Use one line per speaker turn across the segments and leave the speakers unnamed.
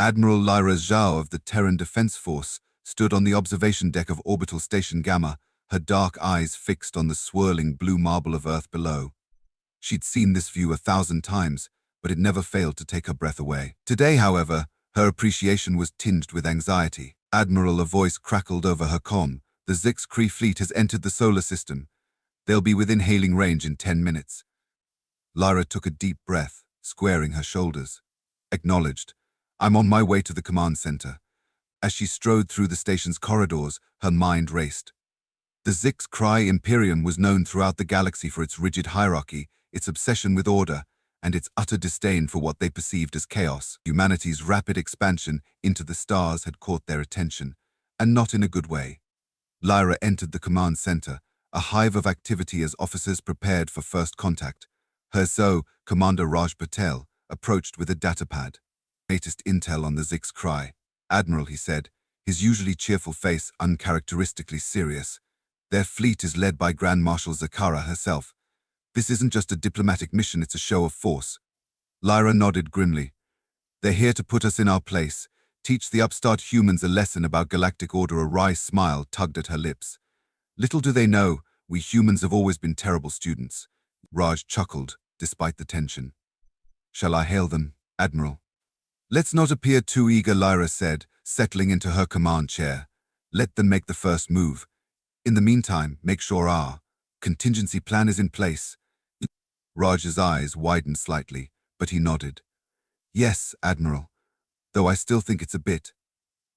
Admiral Lyra Zhao of the Terran Defense Force stood on the observation deck of Orbital Station Gamma, her dark eyes fixed on the swirling blue marble of Earth below. She'd seen this view 1,000 times, but it never failed to take her breath away. Today, however, her appreciation was tinged with anxiety. "Admiral," a voice crackled over her comm. "The Zix Kree fleet has entered the solar system. They'll be within hailing range in 10 minutes. Lyra took a deep breath, squaring her shoulders. "Acknowledged. I'm on my way to the command center." As she strode through the station's corridors, her mind raced. The Zix Kree Imperium was known throughout the galaxy for its rigid hierarchy, its obsession with order, and its utter disdain for what they perceived as chaos. Humanity's rapid expansion into the stars had caught their attention, and not in a good way. Lyra entered the command center, a hive of activity as officers prepared for first contact. Her SO, Commander Raj Patel, approached with a datapad. "Latest intel on the Zix Kree." "Admiral," he said, his usually cheerful face uncharacteristically serious. "Their fleet is led by Grand Marshal Zakara herself. This isn't just a diplomatic mission, it's a show of force." Lyra nodded grimly. "They're here to put us in our place, teach the upstart humans a lesson about galactic order." A wry smile tugged at her lips. "Little do they know, we humans have always been terrible students." Raj chuckled, despite the tension. "Shall I hail them, Admiral?" "Let's not appear too eager," Lyra said, settling into her command chair. "Let them make the first move. In the meantime, make sure our contingency plan is in place." Raj's eyes widened slightly, but he nodded. "Yes, Admiral, though I still think it's a bit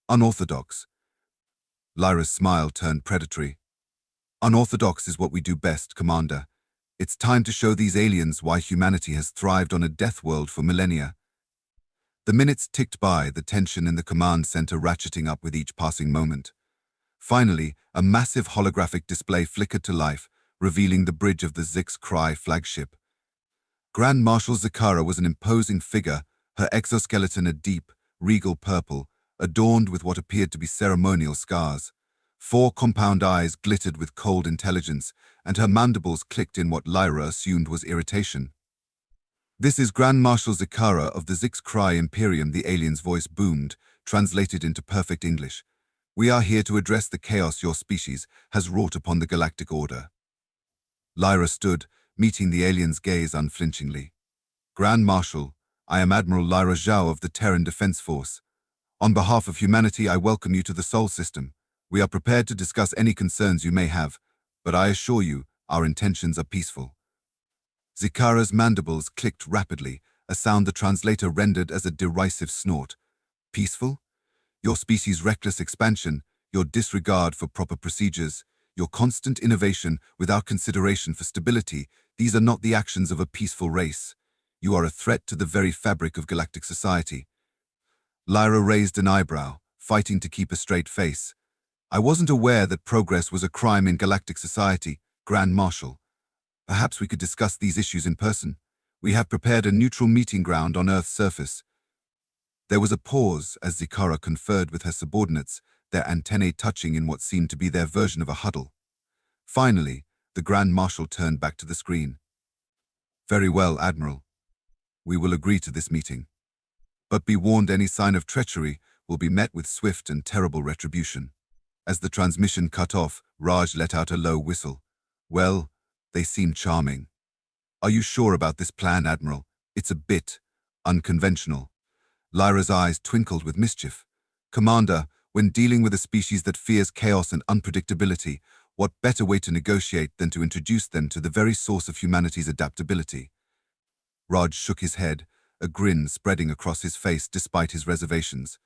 unorthodox." Lyra's smile turned predatory. "Unorthodox is what we do best, Commander. It's time to show these aliens why humanity has thrived on a death world for millennia." The minutes ticked by, the tension in the command center ratcheting up with each passing moment. Finally, a massive holographic display flickered to life, revealing the bridge of the Zix Kree flagship. Grand Marshal Zakara was an imposing figure, her exoskeleton a deep, regal purple, adorned with what appeared to be ceremonial scars. 4 compound eyes glittered with cold intelligence, and her mandibles clicked in what Lyra assumed was irritation. "This is Grand Marshal Zakara of the Zix Kree Imperium," the alien's voice boomed, translated into perfect English. "We are here to address the chaos your species has wrought upon the galactic order." Lyra stood, meeting the alien's gaze unflinchingly. "Grand Marshal, I am Admiral Lyra Zhao of the Terran Defense Force. On behalf of humanity, I welcome you to the Sol System. We are prepared to discuss any concerns you may have, but I assure you, our intentions are peaceful." Zakara's mandibles clicked rapidly, a sound the translator rendered as a derisive snort. "Peaceful? Your species' reckless expansion, your disregard for proper procedures, your constant innovation without consideration for stability, these are not the actions of a peaceful race. You are a threat to the very fabric of galactic society." Lyra raised an eyebrow, fighting to keep a straight face. "I wasn't aware that progress was a crime in galactic society, Grand Marshal. Perhaps we could discuss these issues in person. We have prepared a neutral meeting ground on Earth's surface." There was a pause as Zakara conferred with her subordinates, their antennae touching in what seemed to be their version of a huddle. Finally, the Grand Marshal turned back to the screen. "Very well, Admiral. We will agree to this meeting. But be warned, any sign of treachery will be met with swift and terrible retribution." As the transmission cut off, Raj let out a low whistle. "Well, they seem charming. Are you sure about this plan, Admiral? It's a bit unconventional." Lyra's eyes twinkled with mischief. "Commander, when dealing with a species that fears chaos and unpredictability, what better way to negotiate than to introduce them to the very source of humanity's adaptability?" Raj shook his head, a grin spreading across his face despite his reservations.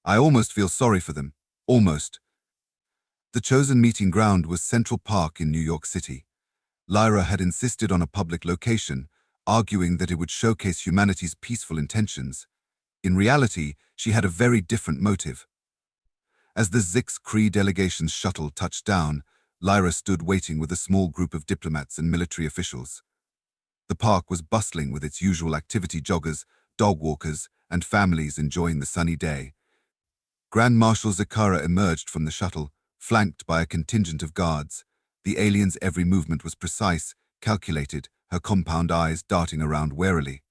"I almost feel sorry for them. Almost." The chosen meeting ground was Central Park in New York City. Lyra had insisted on a public location, arguing that it would showcase humanity's peaceful intentions. In reality, she had a very different motive. As the Zix Kree delegation's shuttle touched down, Lyra stood waiting with a small group of diplomats and military officials. The park was bustling with its usual activity: joggers, dog walkers, and families enjoying the sunny day. Grand Marshal Zakara emerged from the shuttle, flanked by a contingent of guards. The alien's every movement was precise, calculated, her compound eyes darting around warily.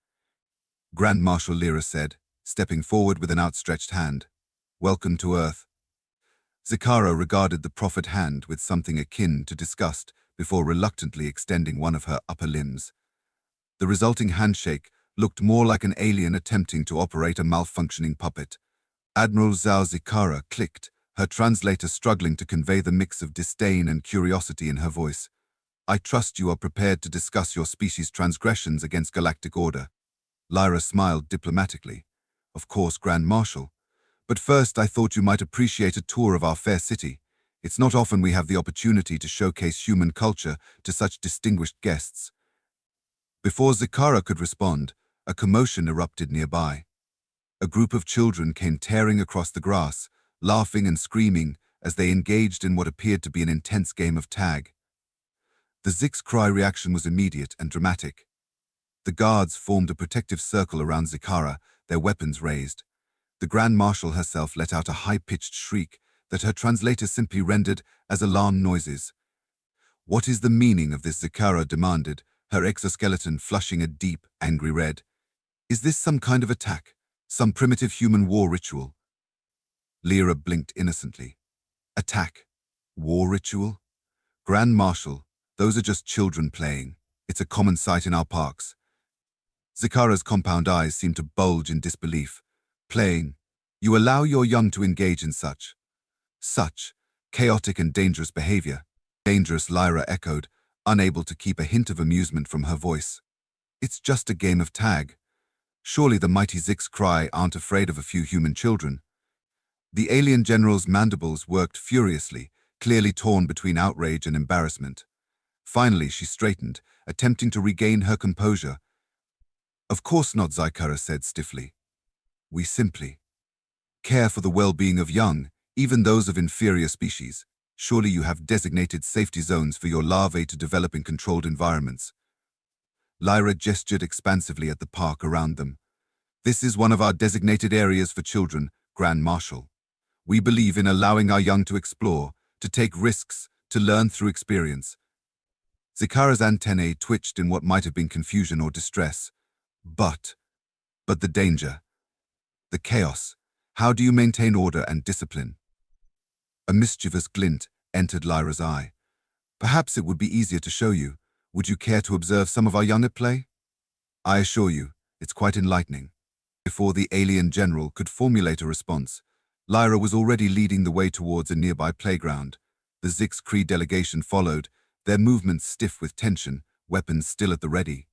"Grand Marshal," Lyra said, stepping forward with an outstretched hand. "Welcome to Earth." Zakara regarded the proffered hand with something akin to disgust before reluctantly extending one of her upper limbs. The resulting handshake looked more like an alien attempting to operate a malfunctioning puppet. Admiral Zhao Zakara clicked, her translator struggling to convey the mix of disdain and curiosity in her voice. "I trust you are prepared to discuss your species' transgressions against galactic order." Lyra smiled diplomatically. "Of course, Grand Marshal. But first I thought you might appreciate a tour of our fair city. It's not often we have the opportunity to showcase human culture to such distinguished guests." Before Zakara could respond, a commotion erupted nearby. A group of children came tearing across the grass, laughing and screaming as they engaged in what appeared to be an intense game of tag. The Zik's cry reaction was immediate and dramatic. The guards formed a protective circle around Zakara, their weapons raised. The Grand Marshal herself let out a high-pitched shriek that her translator simply rendered as alarm noises. "What is the meaning of this?" Zakara demanded, her exoskeleton flushing a deep, angry red. "Is this some kind of attack? Some primitive human war ritual?" Lyra blinked innocently. "Attack? War ritual? Grand Marshal, those are just children playing. It's a common sight in our parks." Zakara's compound eyes seemed to bulge in disbelief. "Playing? You allow your young to engage in such chaotic and dangerous behavior?" "Dangerous," Lyra echoed, unable to keep a hint of amusement from her voice. "It's just a game of tag. Surely the mighty Zik's cry aren't afraid of a few human children." The alien general's mandibles worked furiously, clearly torn between outrage and embarrassment. Finally, she straightened, attempting to regain her composure. "Of course not," Zakara said stiffly. "We simply care for the well-being of young, even those of inferior species. Surely you have designated safety zones for your larvae to develop in controlled environments." Lyra gestured expansively at the park around them. "This is one of our designated areas for children, Grand Marshal. We believe in allowing our young to explore, to take risks, to learn through experience." Zakara's antennae twitched in what might have been confusion or distress. But the danger, the chaos, how do you maintain order and discipline?" A mischievous glint entered Lyra's eye. "Perhaps it would be easier to show you. Would you care to observe some of our young at play?" "I assure you, it's quite enlightening." Before the alien general could formulate a response, Lyra was already leading the way towards a nearby playground. The Zik's Cree delegation followed, their movements stiff with tension, weapons still at the ready.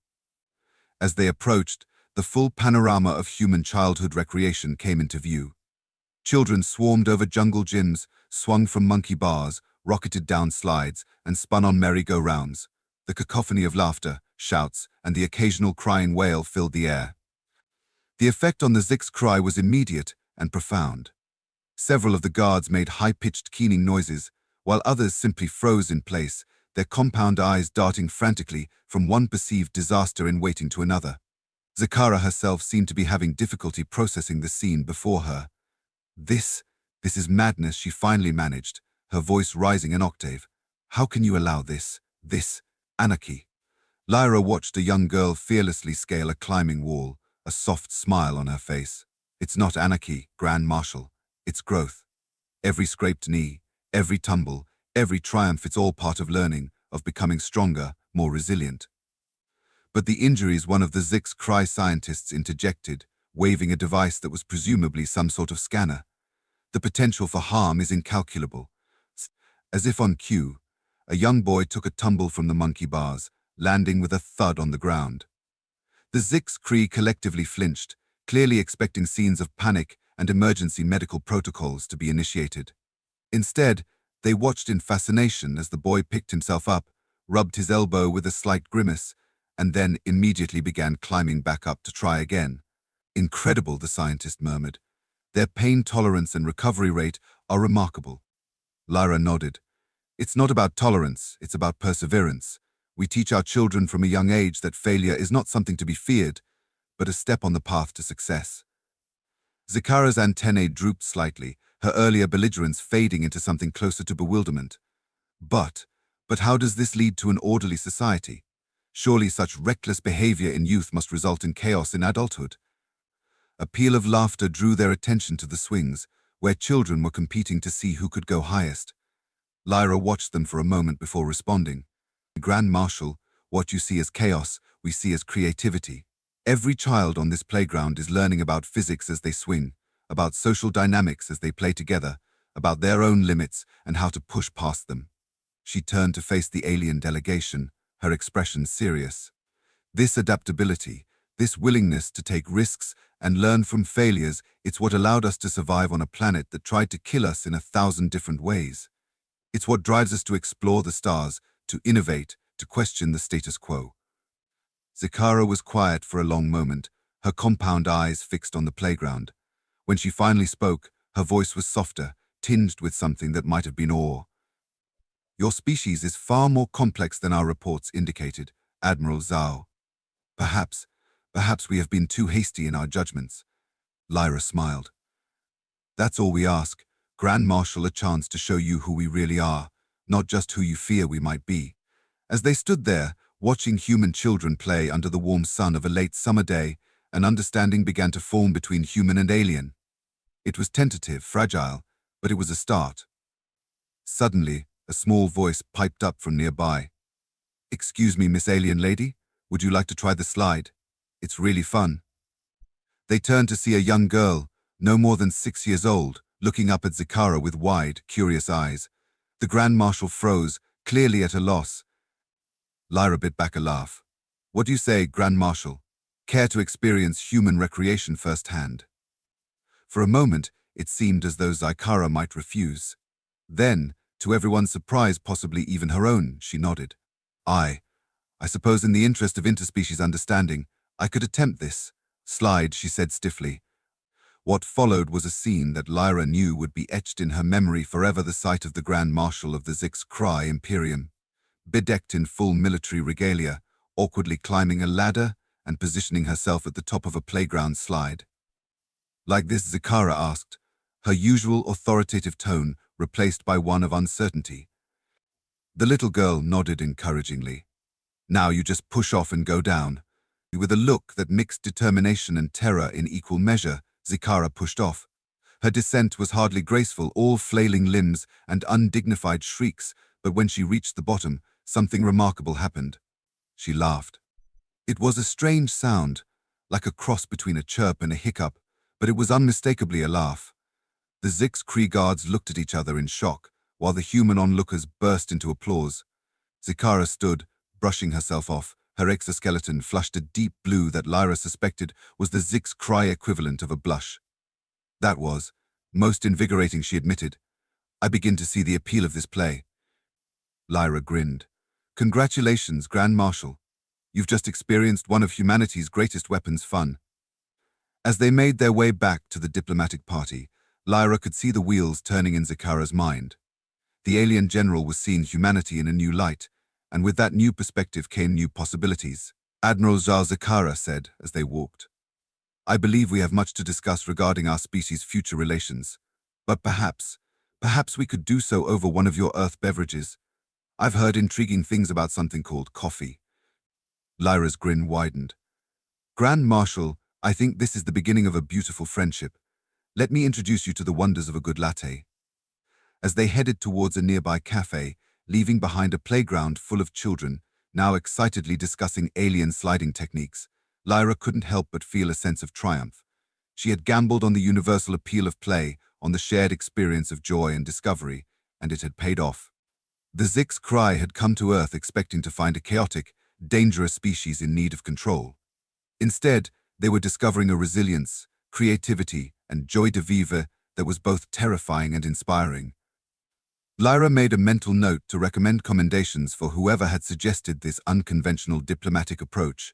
As they approached, the full panorama of human childhood recreation came into view. Children swarmed over jungle gyms, swung from monkey bars, rocketed down slides, and spun on merry-go-rounds. The cacophony of laughter, shouts, and the occasional crying wail filled the air. The effect on the Zik's cry was immediate and profound. Several of the guards made high-pitched keening noises, while others simply froze in place, their compound eyes darting frantically from one perceived disaster in waiting to another. Zakara herself seemed to be having difficulty processing the scene before her. This is madness," she finally managed, her voice rising an octave. "How can you allow this anarchy?" Lyra watched a young girl fearlessly scale a climbing wall, a soft smile on her face. "It's not anarchy, Grand Marshal. It's growth. Every scraped knee, every tumble, every triumph, it's all part of learning, of becoming stronger, more resilient." But the injuries, one of the Zik's cry scientists interjected, waving a device that was presumably some sort of scanner. "The potential for harm is incalculable." As if on cue, a young boy took a tumble from the monkey bars, landing with a thud on the ground. The Zik's Cree collectively flinched, clearly expecting scenes of panic and emergency medical protocols to be initiated. Instead, they watched in fascination as the boy picked himself up, rubbed his elbow with a slight grimace, and then immediately began climbing back up to try again. "Incredible," the scientist murmured. "Their pain tolerance and recovery rate are remarkable." Lyra nodded. "It's not about tolerance, it's about perseverance. We teach our children from a young age that failure is not something to be feared, but a step on the path to success." Zakara's antennae drooped slightly, her earlier belligerence fading into something closer to bewilderment. But how does this lead to an orderly society? Surely such reckless behavior in youth must result in chaos in adulthood." A peal of laughter drew their attention to the swings, where children were competing to see who could go highest. Lyra watched them for a moment before responding. Grand Marshal, what you see as chaos, we see as creativity. Every child on this playground is learning about physics as they swing, about social dynamics as they play together, about their own limits and how to push past them. She turned to face the alien delegation, her expression serious. This adaptability, this willingness to take risks and learn from failures, it's what allowed us to survive on a planet that tried to kill us in 1,000 different ways. It's what drives us to explore the stars, to innovate, to question the status quo. Zakara was quiet for a long moment, her compound eyes fixed on the playground. When she finally spoke, her voice was softer, tinged with something that might have been awe. Your species is far more complex than our reports indicated, Admiral Zhao. Perhaps we have been too hasty in our judgments. Lyra smiled. That's all we ask, Grand Marshal, a chance to show you who we really are, not just who you fear we might be. As they stood there, watching human children play under the warm sun of a late summer day, an understanding began to form between human and alien. It was tentative, fragile, but it was a start. Suddenly, a small voice piped up from nearby. Excuse me, Miss Alien Lady, would you like to try the slide? It's really fun. They turned to see a young girl, no more than 6 years old, looking up at Zakara with wide, curious eyes. The Grand Marshal froze, clearly at a loss. Lyra bit back a laugh. What do you say, Grand Marshal? Care to experience human recreation firsthand? For a moment, it seemed as though Zakara might refuse. Then, to everyone's surprise, possibly even her own, she nodded. I suppose in the interest of interspecies understanding, I could attempt this. Slide, she said stiffly. What followed was a scene that Lyra knew would be etched in her memory forever, the sight of the Grand Marshal of the HFY Imperium, bedecked in full military regalia, awkwardly climbing a ladder and positioning herself at the top of a playground slide. Like this, Zakara asked, her usual authoritative tone replaced by one of uncertainty. The little girl nodded encouragingly. Now you just push off and go down. With a look that mixed determination and terror in equal measure, Zakara pushed off. Her descent was hardly graceful, all flailing limbs and undignified shrieks, but when she reached the bottom, something remarkable happened. She laughed. It was a strange sound, like a cross between a chirp and a hiccup, but it was unmistakably a laugh. The HFY guards looked at each other in shock, while the human onlookers burst into applause. Zakara stood, brushing herself off, her exoskeleton flushed a deep blue that Lyra suspected was the HFY equivalent of a blush. That was most invigorating, she admitted. I begin to see the appeal of this play. Lyra grinned. Congratulations, Grand Marshal. You've just experienced one of humanity's greatest weapons, fun. As they made their way back to the diplomatic party, Lyra could see the wheels turning in Zakara's mind. The alien general was seeing humanity in a new light, and with that new perspective came new possibilities. Admiral Zakara said as they walked. I believe we have much to discuss regarding our species' future relations, but perhaps we could do so over one of your Earth beverages. I've heard intriguing things about something called coffee. Lyra's grin widened. Grand Marshal, I think this is the beginning of a beautiful friendship. Let me introduce you to the wonders of a good latte. As they headed towards a nearby cafe, leaving behind a playground full of children, now excitedly discussing alien sliding techniques, Lyra couldn't help but feel a sense of triumph. She had gambled on the universal appeal of play, on the shared experience of joy and discovery, and it had paid off. The HFY had come to Earth expecting to find a chaotic, dangerous species in need of control. Instead, they were discovering a resilience, creativity, and joie de vivre that was both terrifying and inspiring. Lyra made a mental note to recommend commendations for whoever had suggested this unconventional diplomatic approach.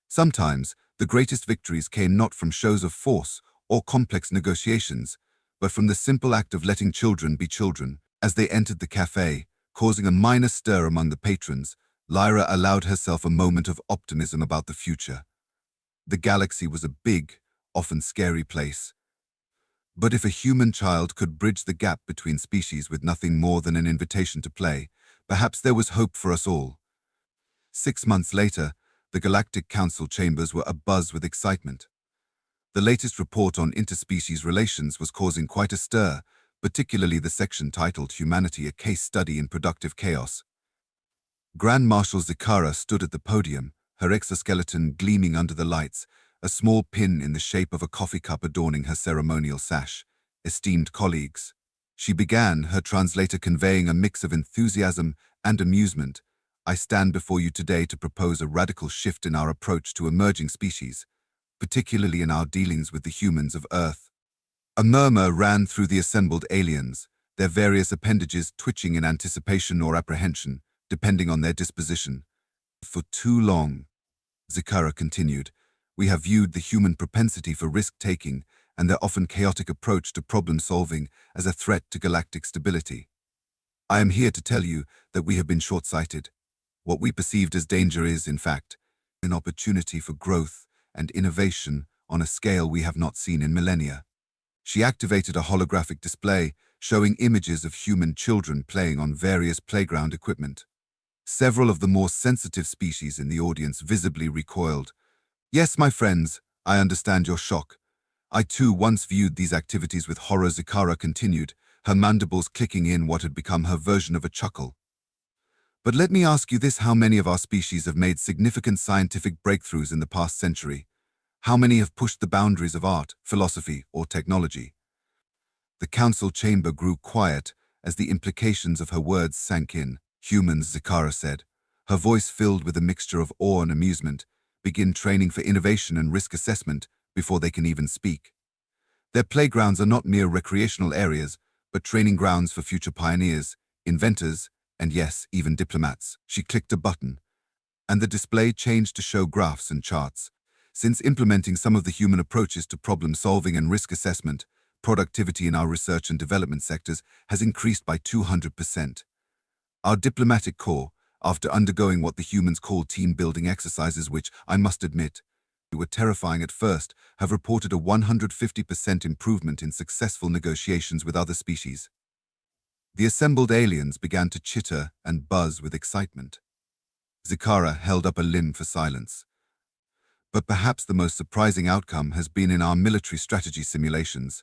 Sometimes, the greatest victories came not from shows of force or complex negotiations, but from the simple act of letting children be children. As they entered the cafe, causing a minor stir among the patrons, Lyra allowed herself a moment of optimism about the future. The galaxy was a big, often scary place. But if a human child could bridge the gap between species with nothing more than an invitation to play, perhaps there was hope for us all. 6 months later, the Galactic Council chambers were abuzz with excitement. The latest report on interspecies relations was causing quite a stir, particularly the section titled Humanity, a Case Study in Productive Chaos. Grand Marshal Zakara stood at the podium, her exoskeleton gleaming under the lights, a small pin in the shape of a coffee cup adorning her ceremonial sash. Esteemed colleagues, she began, her translator conveying a mix of enthusiasm and amusement. I stand before you today to propose a radical shift in our approach to emerging species, particularly in our dealings with the humans of Earth. A murmur ran through the assembled aliens, their various appendages twitching in anticipation or apprehension, depending on their disposition. For too long, Zakara continued, we have viewed the human propensity for risk-taking and their often chaotic approach to problem-solving as a threat to galactic stability. I am here to tell you that we have been short-sighted. What we perceived as danger is, in fact, an opportunity for growth and innovation on a scale we have not seen in millennia. She activated a holographic display showing images of human children playing on various playground equipment. Several of the more sensitive species in the audience visibly recoiled. Yes, my friends, I understand your shock. I too once viewed these activities with horror. Zakara continued, her mandibles clicking in what had become her version of a chuckle. But let me ask you this, how many of our species have made significant scientific breakthroughs in the past century? How many have pushed the boundaries of art, philosophy, or technology? The council chamber grew quiet as the implications of her words sank in. Humans, Zakara said, her voice filled with a mixture of awe and amusement, begin training for innovation and risk assessment before they can even speak. Their playgrounds are not mere recreational areas, but training grounds for future pioneers, inventors, and yes, even diplomats. She clicked a button, and the display changed to show graphs and charts. Since implementing some of the human approaches to problem-solving and risk assessment, productivity in our research and development sectors has increased by 200%. Our diplomatic corps, after undergoing what the humans call team-building exercises, which, I must admit, were terrifying at first, have reported a 150% improvement in successful negotiations with other species. The assembled aliens began to chitter and buzz with excitement. Zakara held up a limb for silence. But perhaps the most surprising outcome has been in our military strategy simulations.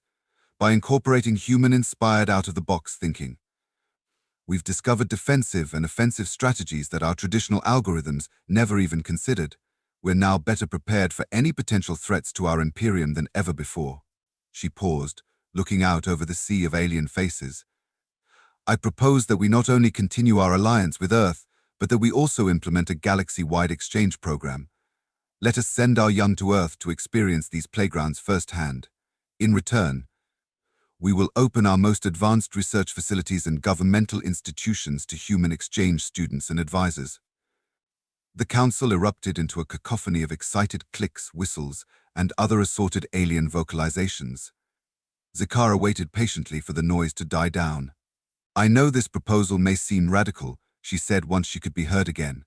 By incorporating human-inspired out-of-the-box thinking, we've discovered defensive and offensive strategies that our traditional algorithms never even considered. We're now better prepared for any potential threats to our Imperium than ever before. She paused, looking out over the sea of alien faces. I propose that we not only continue our alliance with Earth, but that we also implement a galaxy-wide exchange program. Let us send our young to Earth to experience these playgrounds firsthand. In return, we will open our most advanced research facilities and governmental institutions to human exchange students and advisors. The council erupted into a cacophony of excited clicks, whistles, and other assorted alien vocalizations. Zakara waited patiently for the noise to die down. I know this proposal may seem radical, she said once she could be heard again.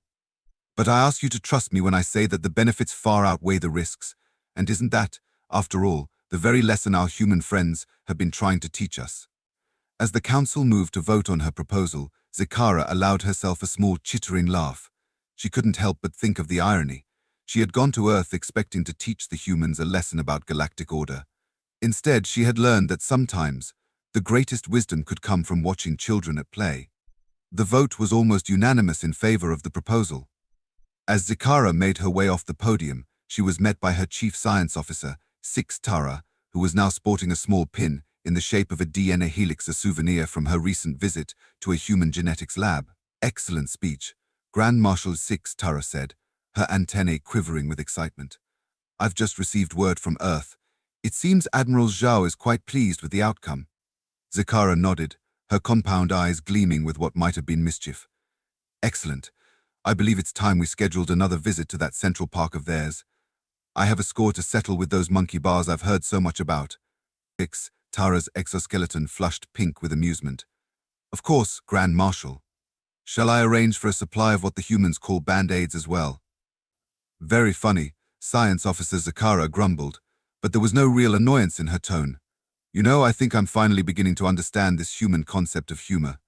But I ask you to trust me when I say that the benefits far outweigh the risks. And isn't that, after all, the very lesson our human friends have been trying to teach us? As the council moved to vote on her proposal, Zakara allowed herself a small chittering laugh. She couldn't help but think of the irony. She had gone to Earth expecting to teach the humans a lesson about galactic order. Instead, she had learned that sometimes the greatest wisdom could come from watching children at play. The vote was almost unanimous in favor of the proposal. As Zakara made her way off the podium, she was met by her chief science officer, Six Tara, who was now sporting a small pin in the shape of a DNA helix, a souvenir from her recent visit to a human genetics lab. Excellent speech, Grand Marshal Six Tara said, her antennae quivering with excitement. I've just received word from Earth. It seems Admiral Zhao is quite pleased with the outcome. Zakara nodded, her compound eyes gleaming with what might have been mischief. Excellent. I believe it's time we scheduled another visit to that central park of theirs. I have a score to settle with those monkey bars I've heard so much about. Tara's exoskeleton flushed pink with amusement. Of course, Grand Marshal. Shall I arrange for a supply of what the humans call band-aids as well? Very funny, Science Officer Zakara grumbled, but there was no real annoyance in her tone. You know, I think I'm finally beginning to understand this human concept of humor.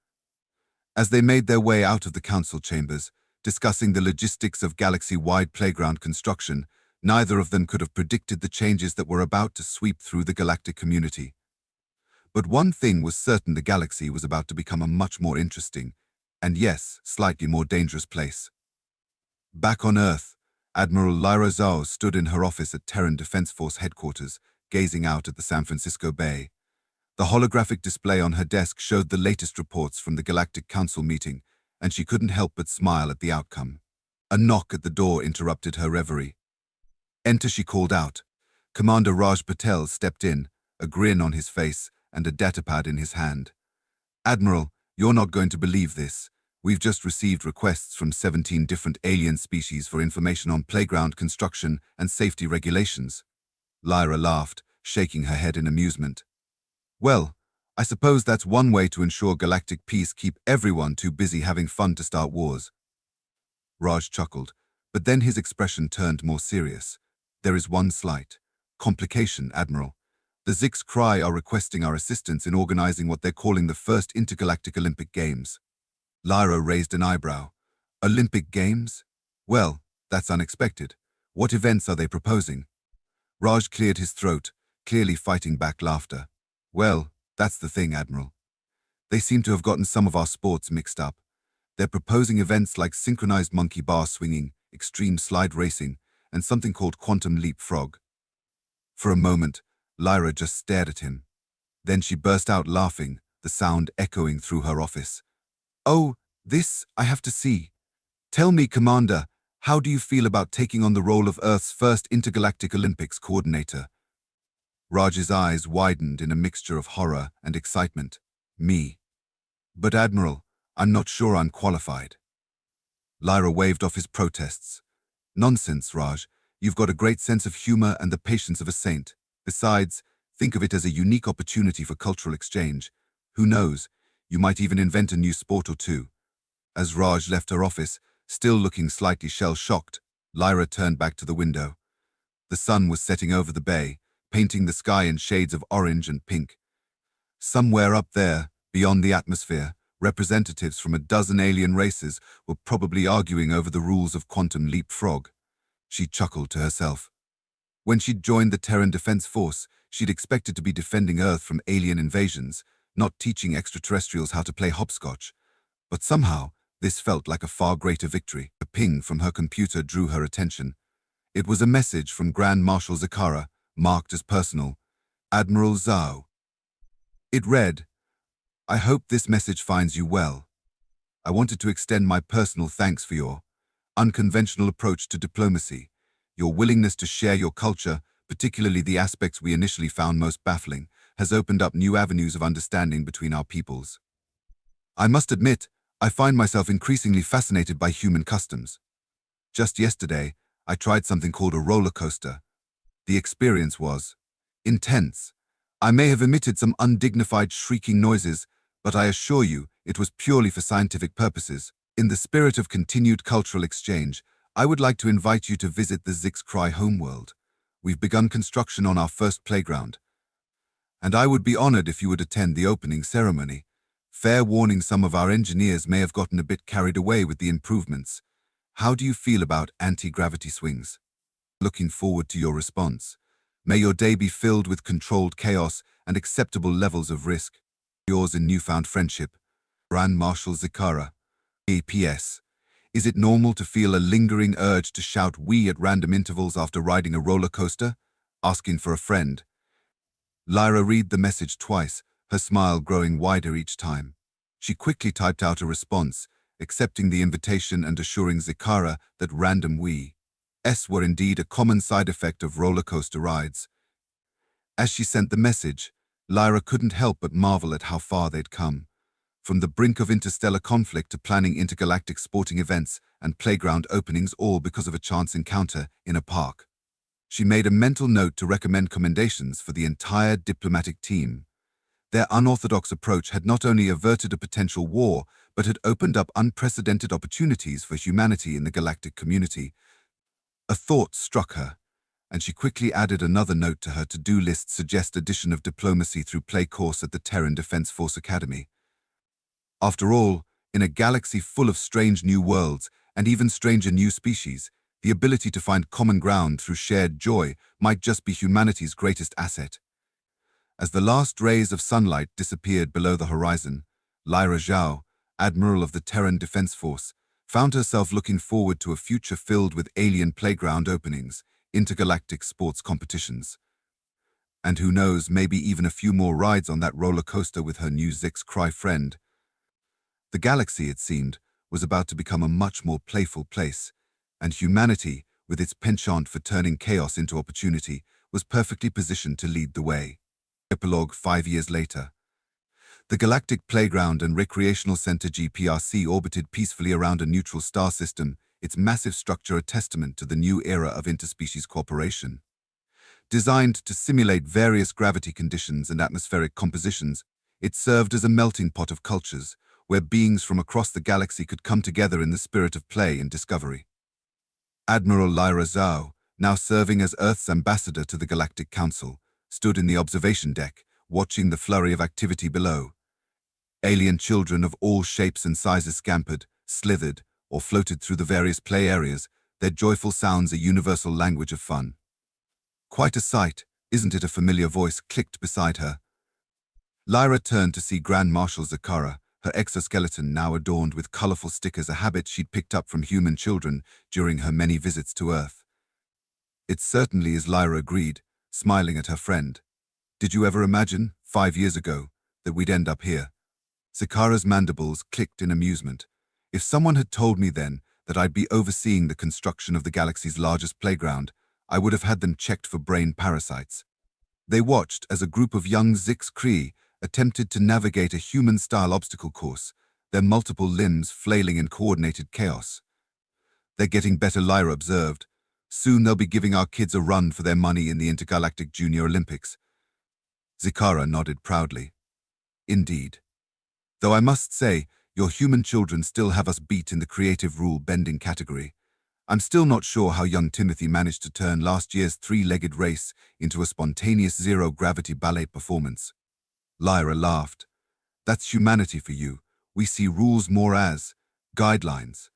As they made their way out of the council chambers, discussing the logistics of galaxy-wide playground construction, Neither of them could have predicted the changes that were about to sweep through the galactic community. But one thing was certain: the galaxy was about to become a much more interesting, and yes, slightly more dangerous place. Back on Earth, Admiral Lyra Zhao stood in her office at Terran Defense Force headquarters, gazing out at the San Francisco Bay. The holographic display on her desk showed the latest reports from the Galactic Council meeting, and she couldn't help but smile at the outcome. A knock at the door interrupted her reverie. "Enter," she called out. Commander Raj Patel stepped in, a grin on his face and a datapad in his hand. "Admiral, you're not going to believe this. We've just received requests from 17 different alien species for information on playground construction and safety regulations." Lyra laughed, shaking her head in amusement. "Well, I suppose that's one way to ensure galactic peace, keep everyone too busy having fun to start wars." Raj chuckled, but then his expression turned more serious. "There is one slight complication, Admiral. The HFY are requesting our assistance in organizing what they're calling the first intergalactic Olympic Games." Lyra raised an eyebrow. "Olympic Games? Well, that's unexpected. What events are they proposing?" Raj cleared his throat, clearly fighting back laughter. "Well, that's the thing, Admiral. They seem to have gotten some of our sports mixed up. They're proposing events like synchronized monkey bar swinging, extreme slide racing, and something called quantum leapfrog." For a moment, Lyra just stared at him. Then she burst out laughing, the sound echoing through her office. "Oh, this I have to see. Tell me, Commander, how do you feel about taking on the role of Earth's first intergalactic Olympics coordinator?" Raj's eyes widened in a mixture of horror and excitement. "Me? But Admiral, I'm not sure I'm qualified." Lyra waved off his protests. "Nonsense, Raj. You've got a great sense of humor and the patience of a saint. Besides, think of it as a unique opportunity for cultural exchange. Who knows, you might even invent a new sport or two." As Raj left her office, still looking slightly shell-shocked, Lyra turned back to the window. The sun was setting over the bay, painting the sky in shades of orange and pink. Somewhere up there, beyond the atmosphere, representatives from a dozen alien races were probably arguing over the rules of quantum leapfrog. She chuckled to herself. When she'd joined the Terran Defense Force, she'd expected to be defending Earth from alien invasions, not teaching extraterrestrials how to play hopscotch. But somehow, this felt like a far greater victory. A ping from her computer drew her attention. It was a message from Grand Marshal Zakara, marked as personal. "Admiral Zhao." It read, "I hope this message finds you well. I wanted to extend my personal thanks for your unconventional approach to diplomacy. Your willingness to share your culture, particularly the aspects we initially found most baffling, has opened up new avenues of understanding between our peoples. I must admit, I find myself increasingly fascinated by human customs. Just yesterday, I tried something called a roller coaster. The experience was intense. I may have emitted some undignified shrieking noises, but I assure you it was purely for scientific purposes. In the spirit of continued cultural exchange, I would like to invite you to visit the HFY homeworld. We've begun construction on our first playground, and I would be honored if you would attend the opening ceremony. Fair warning, some of our engineers may have gotten a bit carried away with the improvements. How do you feel about anti-gravity swings? Looking forward to your response. May your day be filled with controlled chaos and acceptable levels of risk. Yours in newfound friendship, Grand Marshal Zakara. P.S. Is it normal to feel a lingering urge to shout "we" at random intervals after riding a roller coaster? Asking for a friend. Lyra read the message twice, her smile growing wider each time. She quickly typed out a response, accepting the invitation and assuring Zakara that random "we" were indeed a common side effect of roller coaster rides. As she sent the message, Lyra couldn't help but marvel at how far they'd come. From the brink of interstellar conflict to planning intergalactic sporting events and playground openings, all because of a chance encounter in a park. She made a mental note to recommend commendations for the entire diplomatic team. Their unorthodox approach had not only averted a potential war, but had opened up unprecedented opportunities for humanity in the galactic community. A thought struck her, and she quickly added another note to her to-do list: suggest addition of diplomacy through play course at the Terran Defense Force Academy. After all, in a galaxy full of strange new worlds and even stranger new species, The ability to find common ground through shared joy might just be humanity's greatest asset. As the last rays of sunlight disappeared below the horizon, Lyra Zhao, Admiral of the Terran Defense Force, found herself looking forward to a future filled with alien playground openings, intergalactic sports competitions, and who knows, maybe even a few more rides on that roller coaster with her new HFY friend. The galaxy, it seemed, was about to become a much more playful place, and humanity, with its penchant for turning chaos into opportunity, was perfectly positioned to lead the way. Epilogue 5 years later. The Galactic Playground and Recreational Center GPRC orbited peacefully around a neutral star system, its massive structure a testament to the new era of interspecies cooperation. Designed to simulate various gravity conditions and atmospheric compositions, it served as a melting pot of cultures, where beings from across the galaxy could come together in the spirit of play and discovery. Admiral Lyra Zhao, now serving as Earth's ambassador to the Galactic Council, stood in the observation deck, watching the flurry of activity below. Alien children of all shapes and sizes scampered, slithered, or floated through the various play areas, their joyful sounds a universal language of fun. Quite a sight, isn't it? A familiar voice clicked beside her. Lyra turned to see Grand Marshal Zakara, her exoskeleton now adorned with colorful stickers, a habit she'd picked up from human children during her many visits to Earth. It certainly is, Lyra agreed, smiling at her friend. Did you ever imagine, 5 years ago, that we'd end up here? Zakara's mandibles clicked in amusement. If someone had told me then that I'd be overseeing the construction of the galaxy's largest playground, I would have had them checked for brain parasites. They watched as a group of young HFY attempted to navigate a human-style obstacle course, their multiple limbs flailing in coordinated chaos. They're getting better, Lyra observed. Soon they'll be giving our kids a run for their money in the Intergalactic Junior Olympics. Zakara nodded proudly. Indeed. Though I must say, your human children still have us beat in the creative rule-bending category. I'm still not sure how young Timothy managed to turn last year's three-legged race into a spontaneous zero-gravity ballet performance. Lyra laughed. That's humanity for you. We see rules more as guidelines.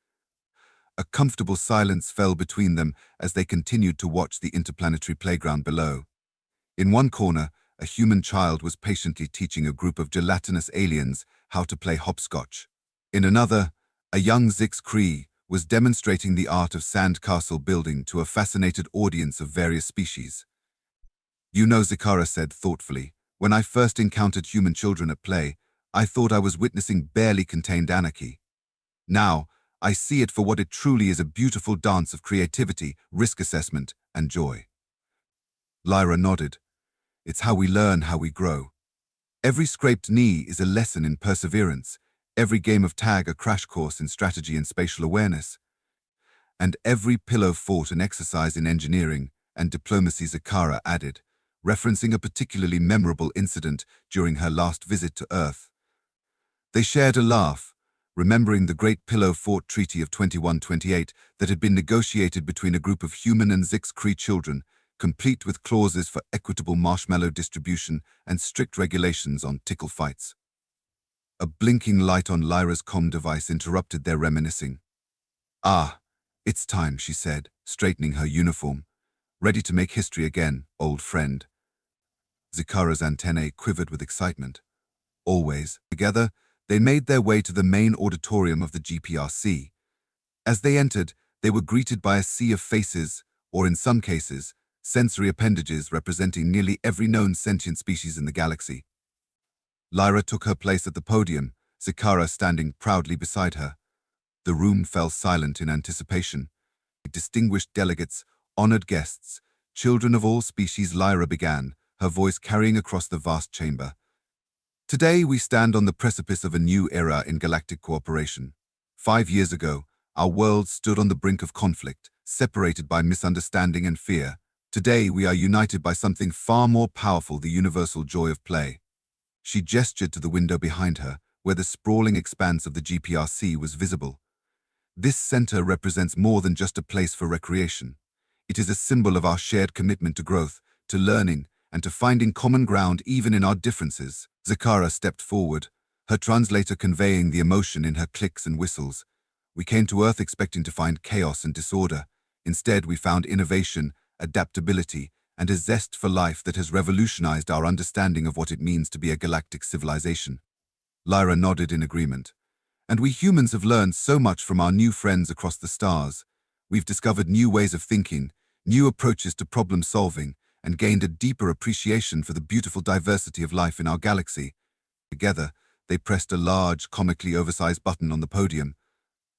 A comfortable silence fell between them as they continued to watch the interplanetary playground below. In one corner, a human child was patiently teaching a group of gelatinous aliens how to play hopscotch. In another, a young HFY was demonstrating the art of sandcastle building to a fascinated audience of various species. You know, Zakara said thoughtfully, when I first encountered human children at play, I thought I was witnessing barely contained anarchy. Now, I see it for what it truly is, a beautiful dance of creativity, risk assessment, and joy. Lyra nodded. It's how we learn, how we grow. Every scraped knee is a lesson in perseverance, every game of tag a crash course in strategy and spatial awareness, and every pillow fort an exercise in engineering and diplomacy, Zakara added, referencing a particularly memorable incident during her last visit to Earth. They shared a laugh, remembering the Great Pillow Fort Treaty of 2128 that had been negotiated between a group of human and HFY children, complete with clauses for equitable marshmallow distribution and strict regulations on tickle fights. A blinking light on Lyra's comm device interrupted their reminiscing. Ah, it's time, she said, straightening her uniform. Ready to make history again, old friend. Zakara's antennae quivered with excitement. Always, together, they made their way to the main auditorium of the GPRC. As they entered, they were greeted by a sea of faces, or in some cases, sensory appendages representing nearly every known sentient species in the galaxy. Lyra took her place at the podium, Zakara standing proudly beside her. The room fell silent in anticipation. Distinguished delegates, honored guests, children of all species, Lyra began, her voice carrying across the vast chamber. Today we stand on the precipice of a new era in galactic cooperation. 5 years ago, our worlds stood on the brink of conflict, separated by misunderstanding and fear. Today we are united by something far more powerful, the universal joy of play. She gestured to the window behind her, where the sprawling expanse of the GPRC was visible. This center represents more than just a place for recreation. It is a symbol of our shared commitment to growth, to learning, and to finding common ground even in our differences. Zakara stepped forward, her translator conveying the emotion in her clicks and whistles. We came to Earth expecting to find chaos and disorder, Instead, we found innovation, adaptability, and a zest for life that has revolutionized our understanding of what it means to be a galactic civilization. Lyra nodded in agreement. And we humans have learned so much from our new friends across the stars. We've discovered new ways of thinking, new approaches to problem solving, and gained a deeper appreciation for the beautiful diversity of life in our galaxy. Together, they pressed a large, comically oversized button on the podium.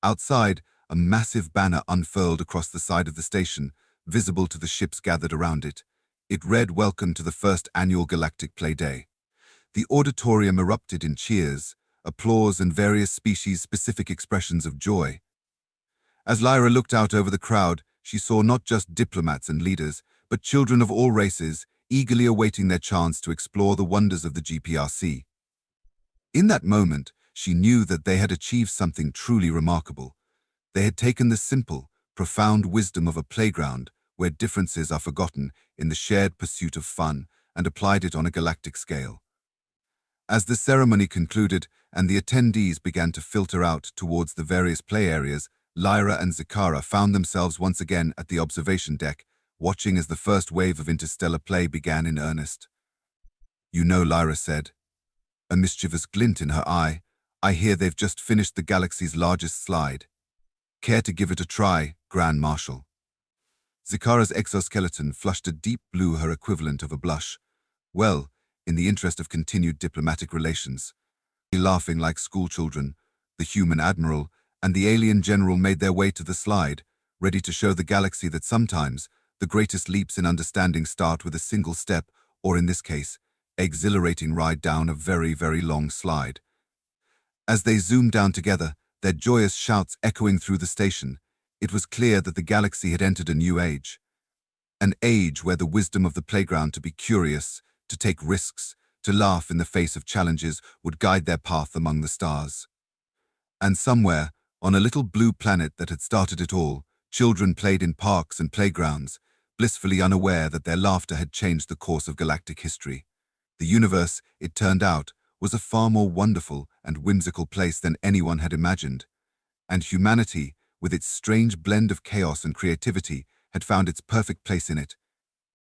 Outside, a massive banner unfurled across the side of the station, visible to the ships gathered around it. It read, "Welcome to the first annual Galactic Play Day." The auditorium erupted in cheers, applause, and various species-specific expressions of joy. As Lyra looked out over the crowd, she saw not just diplomats and leaders, but children of all races, eagerly awaiting their chance to explore the wonders of the GPRC. In that moment, she knew that they had achieved something truly remarkable. They had taken the simple, profound wisdom of a playground, where differences are forgotten in the shared pursuit of fun, and applied it on a galactic scale. As the ceremony concluded and the attendees began to filter out towards the various play areas, Lyra and Zakara found themselves once again at the observation deck, watching as the first wave of interstellar play began in earnest. "You know," Lyra said, a mischievous glint in her eye, "I hear they've just finished the galaxy's largest slide. Care to give it a try, Grand Marshal?" Zakara's exoskeleton flushed a deep blue, her equivalent of a blush. "Well, in the interest of continued diplomatic relations." Laughing like schoolchildren, the human admiral and the alien general made their way to the slide, ready to show the galaxy that sometimes the greatest leaps in understanding start with a single step, or in this case, exhilarating ride down a very, very long slide. As they zoomed down together, their joyous shouts echoing through the station, it was clear that the galaxy had entered a new age. An age where the wisdom of the playground to be curious, to take risks, to laugh in the face of challenges would guide their path among the stars. And somewhere, on a little blue planet that had started it all, children played in parks and playgrounds, blissfully unaware that their laughter had changed the course of galactic history. The universe, it turned out, was a far more wonderful and whimsical place than anyone had imagined. And humanity, with its strange blend of chaos and creativity, had found its perfect place in it,